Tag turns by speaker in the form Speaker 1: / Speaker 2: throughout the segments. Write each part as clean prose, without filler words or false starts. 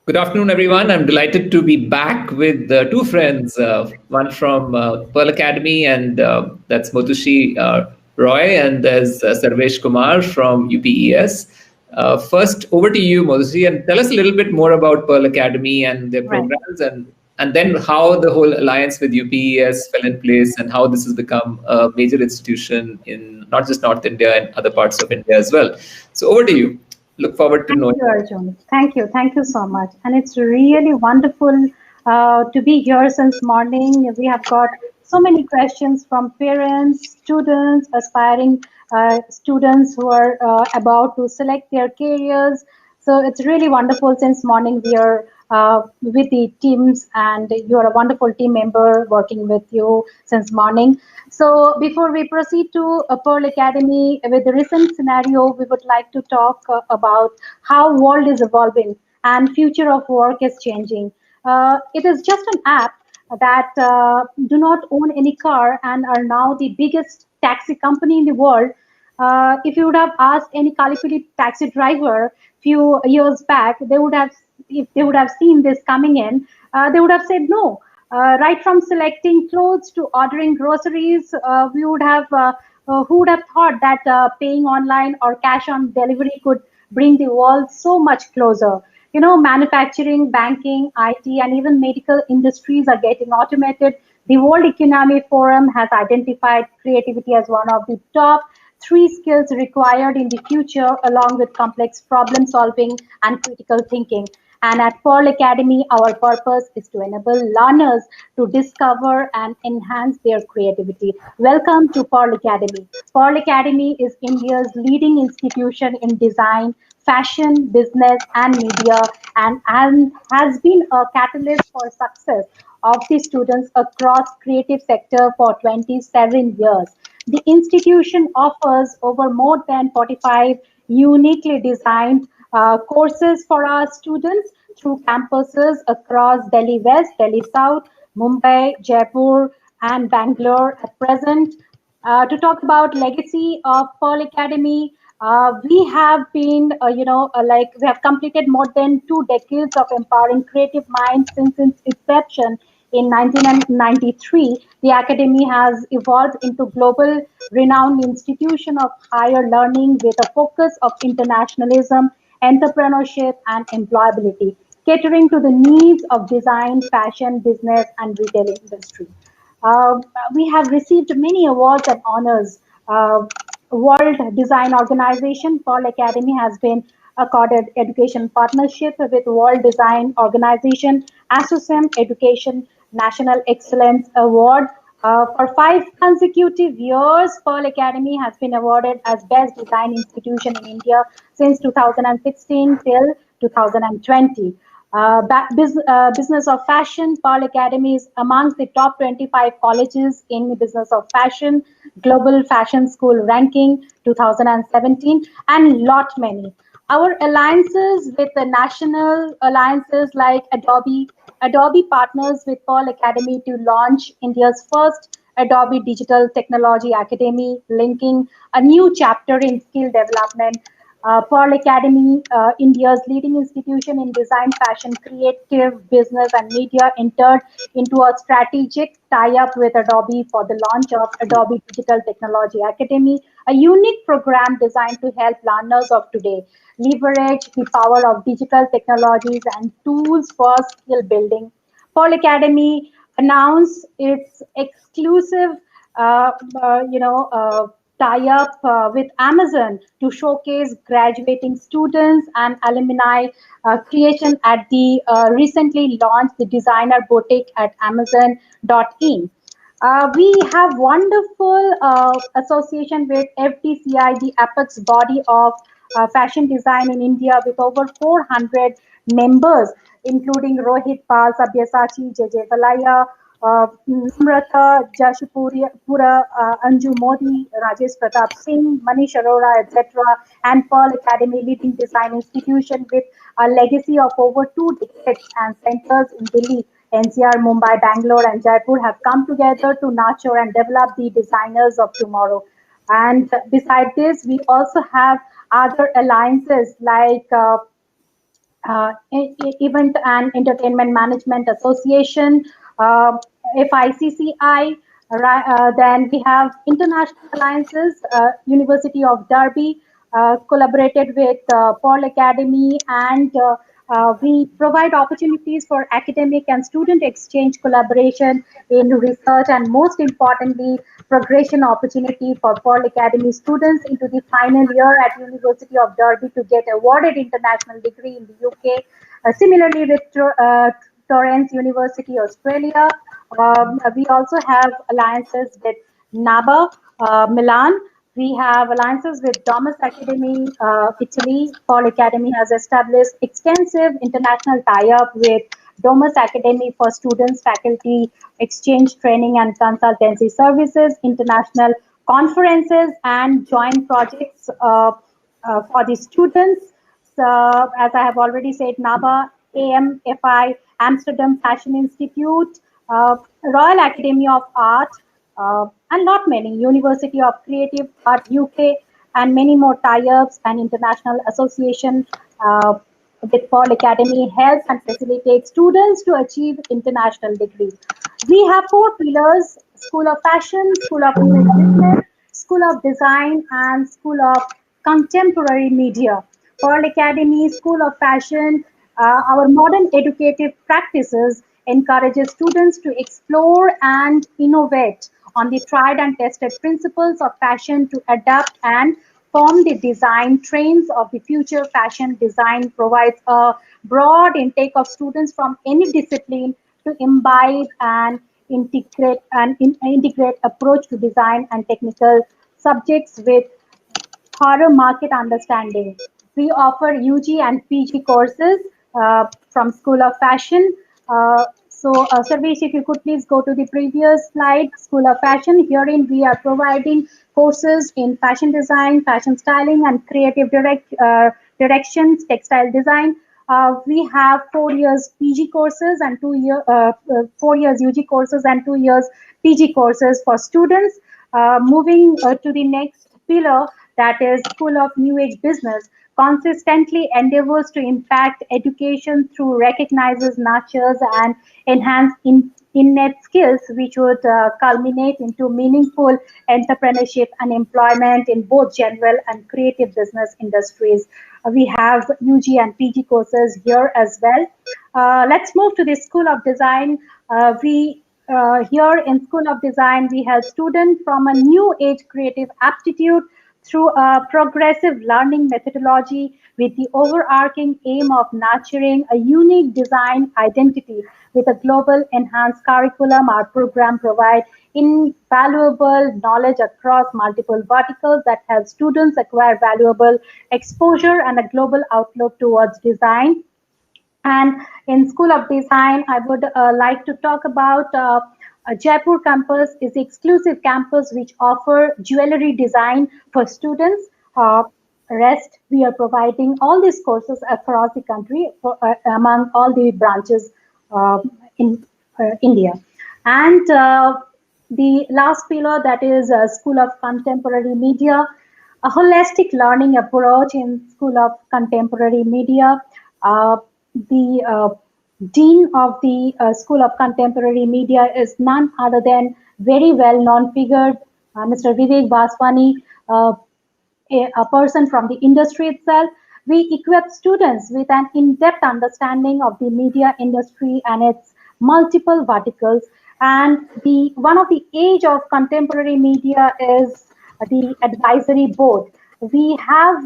Speaker 1: Good afternoon, everyone. I'm delighted to be back with two friends, one from Pearl Academy, and that's Motushi Roy, and there's Sarvesh Kumar from UPES. First, over to you, Motushi, and tell us a little bit more about Pearl Academy and their
Speaker 2: Right.
Speaker 1: programs, and then how the whole alliance with UPES fell in place, and how this has become a major institution in not just North India and other parts of India as well. So, over to you. Look forward to
Speaker 2: Thank
Speaker 1: knowing
Speaker 2: you,
Speaker 1: more.
Speaker 2: Arjun. Thank you. Thank you so much. And it's really wonderful to be here since morning. We have got so many questions from parents, students, aspiring students who are about to select their careers. So it's really wonderful since morning we are with the teams, and you are a wonderful team member working with you since morning. So before we proceed to Pearl Academy with the recent scenario, we would like to talk about how world is evolving and future of work is changing. It is just an app that do not own any car and are now the biggest taxi company in the world. If you would have asked any Kalipuri taxi driver few years back, they would have, if they would have seen this coming in, they would have said no. Right from selecting clothes to ordering groceries, we would have who would have thought that paying online or cash on delivery could bring the world so much closer. You know, manufacturing, banking, IT, and even medical industries are getting automated. The World Economic Forum has identified creativity as one of the top three skills required in the future, along with complex problem solving and critical thinking. And at Pearl Academy, our purpose is to enable learners to discover and enhance their creativity. Welcome to Pearl Academy. Pearl Academy is India's leading institution in design, fashion, business, and media, and has been a catalyst for success of the students across creative sector for 27 years. The institution offers over more than 45 uniquely designed courses for our students through campuses across Delhi West, Delhi South, Mumbai, Jaipur, and Bangalore at present. To talk about legacy of Pearl Academy, we have been, like we have completed more than 2 decades of empowering creative minds since its inception in 1993. The Academy has evolved into global renowned institution of higher learning with a focus of internationalism, entrepreneurship, and employability, catering to the needs of design, fashion, business, and retail industry. Uh, we have received many awards and honors. World Design Organization, Pearl Academy has been accorded education partnership with World Design Organization, ASSOCHAM Education National Excellence Award. For 5 consecutive years, Pearl Academy has been awarded as Best Design Institution in India since 2016 till 2020. Business of Fashion, Pearl Academy is amongst the top 25 colleges in Business of Fashion, Global Fashion School Ranking 2017, and lot many. Our alliances with the national alliances like Adobe partners with Pearl Academy to launch India's first Adobe Digital Technology Academy, linking a new chapter in skill development. Pearl Academy, India's leading institution in design, fashion, creative, business, and media, entered into a strategic tie-up with Adobe for the launch of Adobe Digital Technology Academy, a unique program designed to help learners of today leverage the power of digital technologies and tools for skill building. Pearl Academy announced its exclusive, uh, uh, you know, uh, tie-up with Amazon to showcase graduating students and alumni creation at the recently launched the designer boutique at Amazon.in. We have wonderful association with FDCI, the apex body of fashion design in India, with over 400 members, including Rohit Pal, Sabyasachi, JJ Valaya, Namrata, Pura, Anju Modi, Rajesh Pratap Singh, Manish Arora, etc., and Pearl Academy, leading design institution with a legacy of over 2 decades, and centers in Delhi, NCR, Mumbai, Bangalore, and Jaipur have come together to nurture and develop the designers of tomorrow. And beside this, we also have other alliances like Event and Entertainment Management Association, uh, FICCI. Then we have international alliances, University of Derby, collaborated with Paul Academy, and we provide opportunities for academic and student exchange collaboration in research, and most importantly, progression opportunity for Paul Academy students into the final year at University of Derby to get awarded international degree in the UK. Similarly, with Torrens University, Australia, we also have alliances with NABA, Milan. We have alliances with Domus Academy, Italy. Paul Academy has established extensive international tie-up with Domus Academy for students, faculty, exchange training and consultancy services, international conferences and joint projects for the students. So, as I have already said, NABA, AMFI, Amsterdam Fashion Institute, Royal Academy of Art, and not many, University of Creative Art UK, and many more tie-ups and international association with Paul Academy helps and facilitates students to achieve international degree. We have four pillars: School of Fashion, School of New Age Business, School of Design, and School of Contemporary Media. Pearl Academy School of Fashion, our modern educative practices encourages students to explore and innovate on the tried and tested principles of fashion to adapt and form the design trends of the future. Fashion design provides a broad intake of students from any discipline to imbibe and integrate approach to design and technical subjects with thorough market understanding. We offer UG and PG courses from School of Fashion. Sarvesh, if you could please go to the previous slide, School of Fashion. Herein, we are providing courses in fashion design, fashion styling, and creative directions, textile design. We have 4 years PG courses and 4 years UG courses and 2 years PG courses for students. Moving to the next pillar, that is School of New Age Business, consistently endeavors to impact education through recognizes, nurtures, and enhance innate skills, which would culminate into meaningful entrepreneurship and employment in both general and creative business industries. We have UG and PG courses here as well. Let's move to the School of Design. We Here in School of Design, we help students from a new age creative aptitude through a progressive learning methodology with the overarching aim of nurturing a unique design identity. With a global enhanced curriculum, our program provides invaluable knowledge across multiple verticals that help students acquire valuable exposure and a global outlook towards design. And in School of Design, I would like to talk about Jaipur campus is the exclusive campus which offer jewelry design for students. Rest, we are providing all these courses across the country among all the branches in India. And the last pillar, that is School of Contemporary Media, a holistic learning approach in School of Contemporary Media. The dean of the School of Contemporary Media is none other than very well-known figure, Mr. Vivek Vaswani, uh, a person from the industry itself. We equip students with an in-depth understanding of the media industry and its multiple verticals. And the one of the age of contemporary media is the advisory board. We have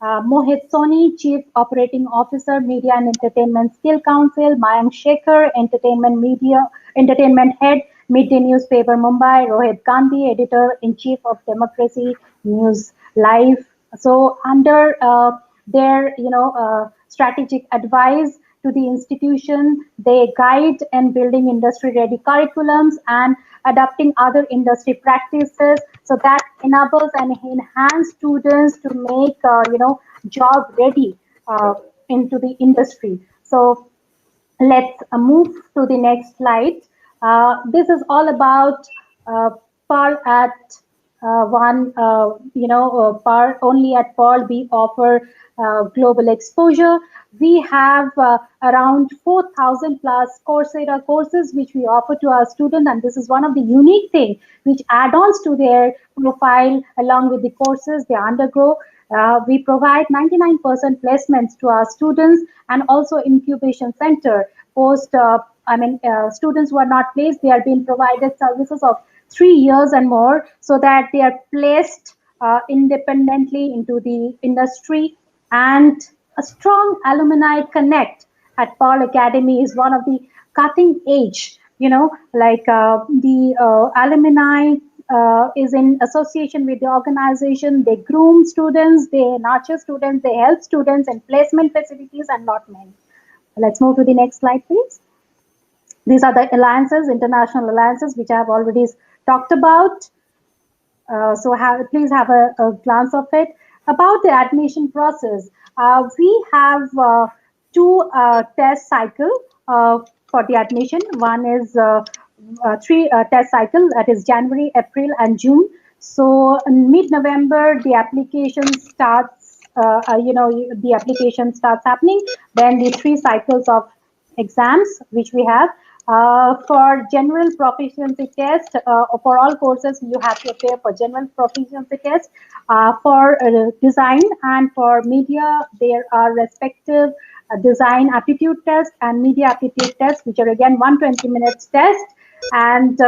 Speaker 2: Mohit Soni, Chief Operating Officer, Media and Entertainment Skill Council; Mayank Shekhar, Entertainment Head, Midday Newspaper Mumbai; Rohit Gandhi, Editor-in-Chief of Democracy News Live. So under their, strategic advice to the institution, they guide in building industry-ready curriculums and adapting other industry practices, so that enables and enhance students to make, job ready into the industry. So let's move to the next slide. This is all about Pearl at only at Pearl we offer global exposure. We have around 4,000 plus Coursera courses which we offer to our students, and this is one of the unique thing which add-ons to their profile along with the courses they undergo. We provide 99% placements to our students, and also incubation center post. Students who are not placed, they are being provided services of 3 years and more, so that they are placed independently into the industry. And a strong alumni connect at Pearl Academy is one of the cutting edge. The alumni is in association with the organization. They groom students, they nurture students, they help students in placement facilities, and lot many. Let's move to the next slide, please. These are the alliances, international alliances, which I have already talked about. Please have a glance of it. About the admission process, we have two test cycle for the admission. One is three test cycle, that is January, April, and June. So in mid-November, the application starts. The application starts happening. Then the 3 cycles of exams which we have. For general proficiency test, for all courses, you have to appear for general proficiency test. For design and for media, there are respective design aptitude test and media aptitude test, which are again 120 minutes test, and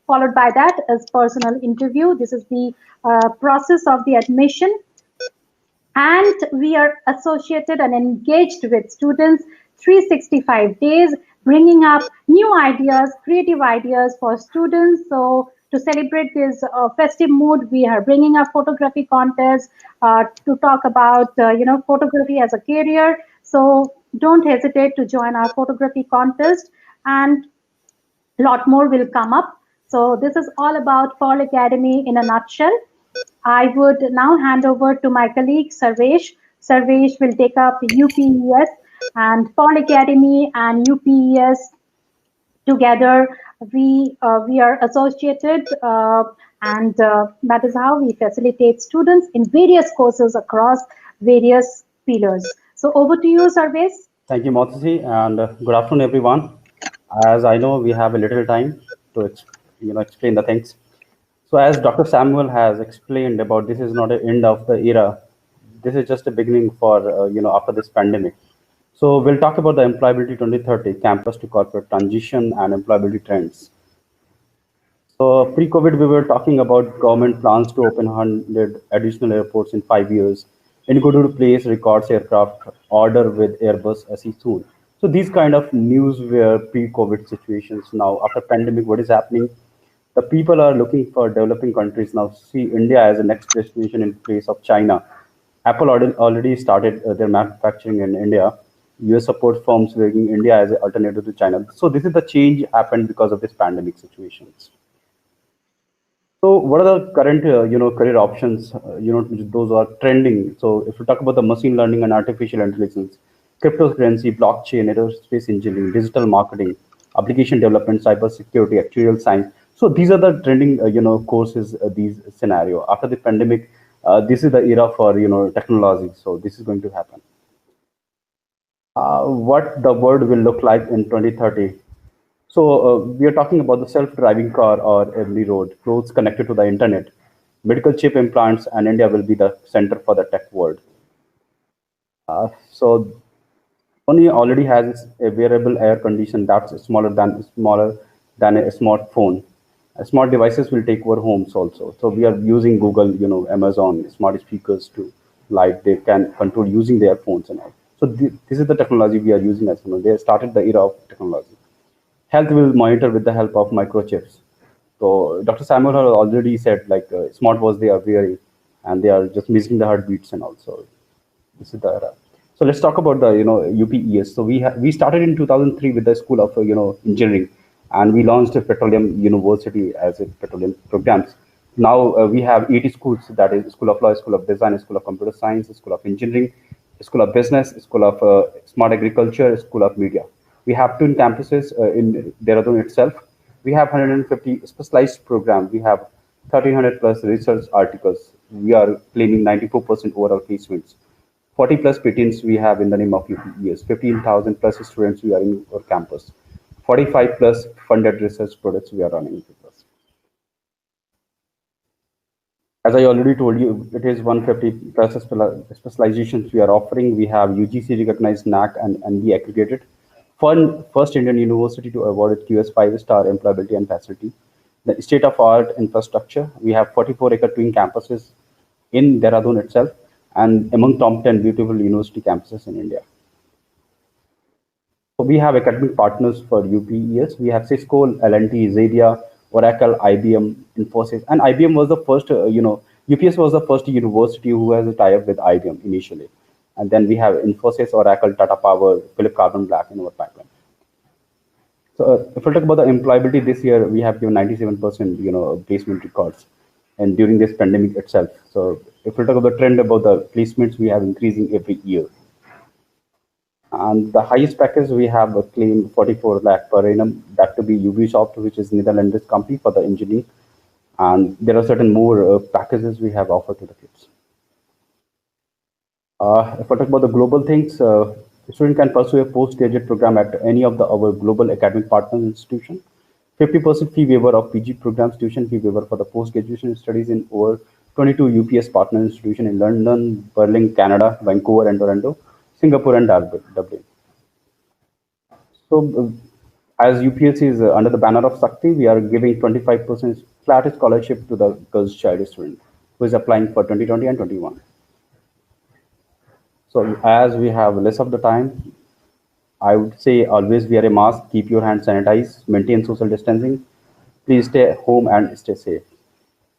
Speaker 2: followed by that is personal interview. This is the process of the admission. And we are associated and engaged with students 365 days, bringing up new ideas, creative ideas for students. So to celebrate this festive mood, we are bringing up photography contests to talk about photography as a career. So don't hesitate to join our photography contest, and a lot more will come up. So this is all about Pearl Academy in a nutshell. I would now hand over to my colleague Sarvesh. Sarvesh will take up UPES, and Pearl Academy and UPES together. We are associated, and that is how we facilitate students in various courses across various pillars. So over to you, Sarvesh.
Speaker 3: Thank you, Motsi, and good afternoon, everyone. As I know, we have a little time to explain the things. So as Dr. Samuel has explained about, this is not an end of the era. This is just a beginning for, after this pandemic. So we'll talk about the Employability 2030, campus to corporate transition and employability trends. So pre-COVID, we were talking about government plans to open 100 additional airports in 5 years. India to place records aircraft order with Airbus SE soon. So these kind of news were pre-COVID situations. Now after pandemic, what is happening? The people are looking for developing countries now. See India as a next destination in place of China. Apple already started their manufacturing in India. US supports firms making India as an alternative to China. So this is the change happened because of this pandemic situations. So what are the current, career options, those are trending. So if we talk about the machine learning and artificial intelligence, cryptocurrency, blockchain, aerospace engineering, digital marketing, application development, cybersecurity, actuarial science. So these are the trending, courses, these scenario. After the pandemic, this is the era for, technology. So this is going to happen. What the world will look like in 2030. So we are talking about the self-driving car or every road, clothes connected to the internet, medical chip implants, and India will be the center for the tech world. So Sony already has a wearable air condition that's smaller than a smartphone. Smart devices will take over homes also. So we are using Google, Amazon smart speakers to light. They can control using their phones and all. So this is the technology we are using as well. They started the era of technology. Health will monitor with the help of microchips. So Dr. Samuel has already said smartwatch they are wearing, and they are just measuring the heartbeats and also. This is the era. So let's talk about the UPES. So we started in 2003 with the School of Engineering, and we launched a petroleum university as a petroleum programs. Now we have 80 schools, that is School of Law, School of Design, School of Computer Science, School of Engineering, School of Business, School of Smart Agriculture, School of Media. We have 2 campuses in Dehradun itself. We have 150 specialized programs. We have 1,300 plus research articles. We are claiming 94% overall placements. 40 plus patents we have in the name of UPES. 15,000 plus students we are in our campus. 45 plus funded research projects we are running with us. As I already told you, it is 150 plus specializations we are offering. We have UGC recognized NAC and NB accredited. First Indian university to award QS 5-star employability and facility. The state-of-art infrastructure. We have 44-acre twin campuses in Dehradun itself and among top 10 beautiful university campuses in India. So we have academic partners for UPES. We have Cisco, L&T, Zadia, Oracle, IBM, Infosys, and IBM was the first, UPS was the first university who has a tie-up with IBM initially. And then we have Infosys, Oracle, Tata Power, Philip Carbon Black in our pipeline. So if we talk about the employability this year, we have given 97%, placement records, and during this pandemic itself. So if we talk about the trend about the placements, we have increasing every year. And the highest package we have a claim 44 lakh per annum, that to be Ubisoft, which is Netherlands company for the engineering. And there are certain more packages we have offered to the kids. If I talk about the global things, the student can pursue a postgraduate program at any of our global academic partners institution. 50% fee waiver of PG programs, tuition fee waiver for the post-graduation studies in over 22 UPS partner institutions in London, Berlin, Canada, Vancouver, and Toronto, Singapore, and Dublin. So, as UPS is under the banner of Sakti, we are giving 25% flat scholarship to the girls' child student who is applying for 2020 and 21. So, as we have less of the time, I would say always wear a mask, keep your hands sanitized, maintain social distancing. Please stay home and stay safe.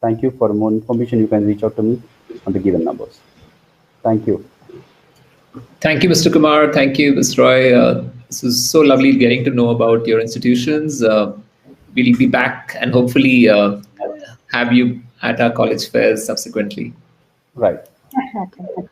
Speaker 3: Thank you. For more information, you can reach out to me on the given numbers. Thank you.
Speaker 1: Thank you, Mr. Kumar. Thank you, Ms. Roy. This is so lovely getting to know about your institutions. We'll be back and hopefully have you at our college fairs subsequently.
Speaker 3: Right.
Speaker 2: Definitely.